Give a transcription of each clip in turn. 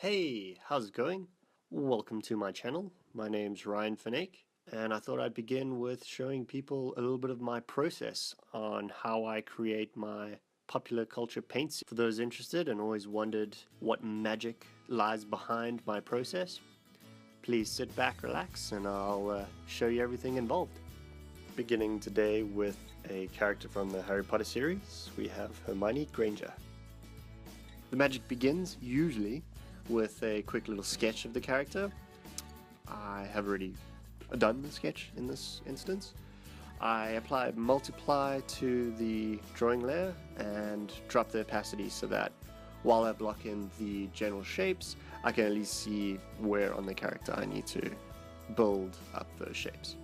Hey, how's it going? Welcome to my channel. My name's Ryan Finake, and I thought I'd begin with showing people a little bit of my process on how I create my popular culture paints. For those interested and always wondered what magic lies behind my process, please sit back, relax, and I'll show you everything involved. Beginning today with a character from the Harry Potter series, we have Hermione Granger. The magic begins, usually, with a quick little sketch of the character. I have already done the sketch in this instance. I apply multiply to the drawing layer and drop the opacity so that while I block in the general shapes, I can at least see where on the character I need to build up those shapes.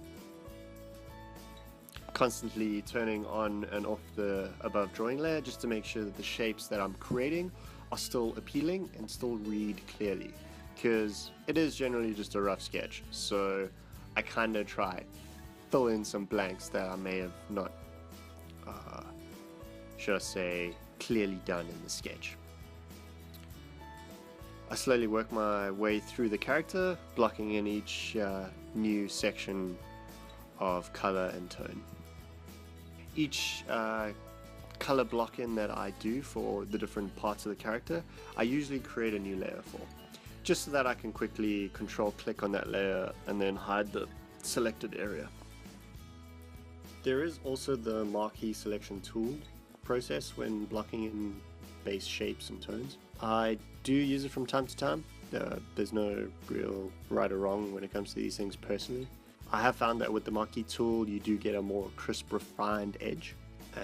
Constantly turning on and off the above drawing layer just to make sure that the shapes that I'm creating are still appealing and still read clearly, because it is generally just a rough sketch, so I kind of try fill in some blanks that I may have not should I say clearly done in the sketch. I slowly work my way through the character, blocking in each new section of color and tone. Each color block in that I do for the different parts of the character, I usually create a new layer for, just so that I can quickly control click on that layer and then hide the selected area. There is also the Marquee selection tool process when blocking in base shapes and tones. I do use it from time to time. There's no real right or wrong when it comes to these things personally. I have found that with the Marquee tool you do get a more crisp, refined edge,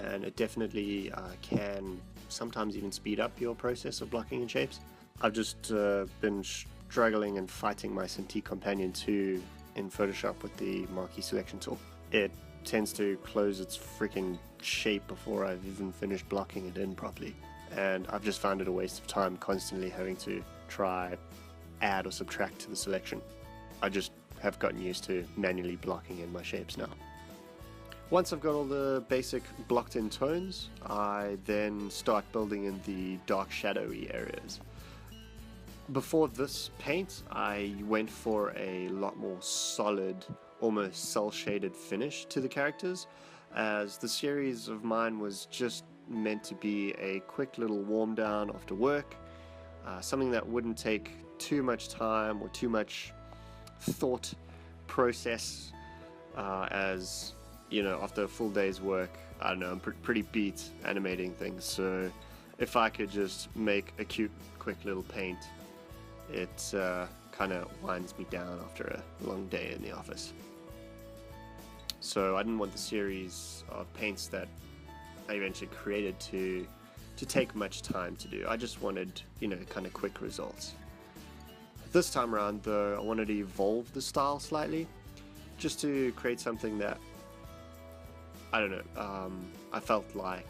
and it definitely can sometimes even speed up your process of blocking in shapes. I've just been struggling and fighting my Cintiq Companion 2 in Photoshop with the Marquee selection tool. It tends to close its freaking shape before I've even finished blocking it in properly, and I've just found it a waste of time constantly having to try add or subtract to the selection. I just have gotten used to manually blocking in my shapes now. Once I've got all the basic blocked in tones, I then start building in the dark shadowy areas. Before this paint, I went for a lot more solid, almost cel shaded finish to the characters, as the series of mine was just meant to be a quick little warm down after work, something that wouldn't take too much time or too much thought process, as you know, after a full day's work, I don't know, I'm pretty beat animating things, so if I could just make a cute quick little paint, it kind of winds me down after a long day in the office. So I didn't want the series of paints that I eventually created to take much time to do. I just wanted, you know, kind of quick results. This time around though, I wanted to evolve the style slightly, just to create something that, I don't know, I felt like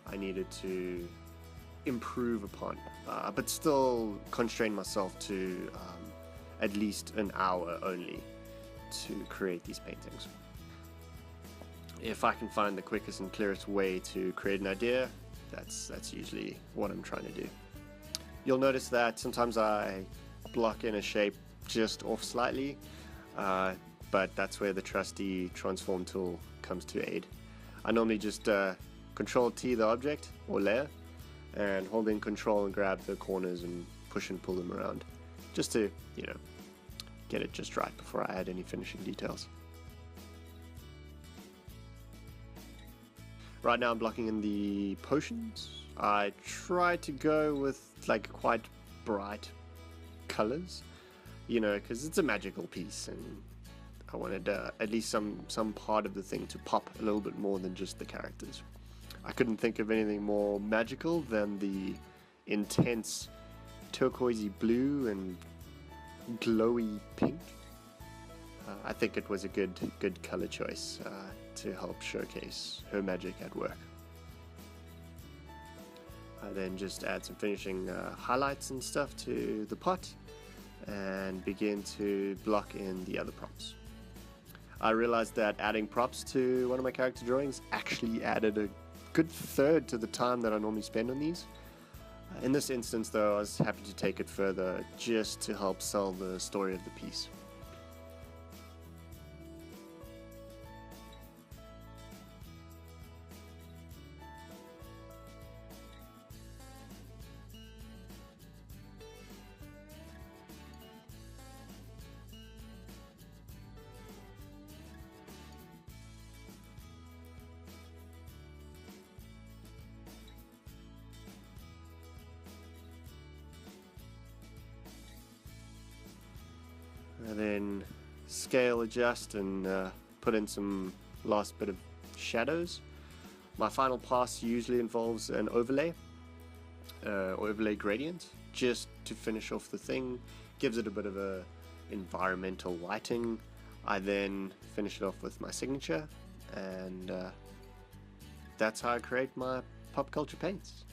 I needed to improve upon, but still constrain myself to at least an hour only to create these paintings. If I can find the quickest and clearest way to create an idea, that's usually what I'm trying to do. You'll notice that sometimes I block in a shape just off slightly, but that's where the trusty transform tool comes to aid. I normally just Control T the object or layer and hold in Control and grab the corners and push and pull them around, just to, you know, get it just right before I add any finishing details. Right now I'm blocking in the potions. I try to go with like quite bright colors, you know, because it's a magical piece and I wanted at least some part of the thing to pop a little bit more than just the characters. I couldn't think of anything more magical than the intense turquoisey blue and glowy pink. I think it was a good color choice to help showcase her magic at work. I then just add some finishing highlights and stuff to the pot and begin to block in the other props. I realized that adding props to one of my character drawings actually added a good third to the time that I normally spend on these. In this instance though, I was happy to take it further just to help sell the story of the piece. And then scale adjust and put in some last bit of shadows. My final pass usually involves an overlay gradient, just to finish off the thing, gives it a bit of a environmental lighting. I then finish it off with my signature, and that's how I create my pop culture paints.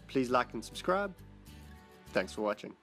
Please like and subscribe. Thanks for watching.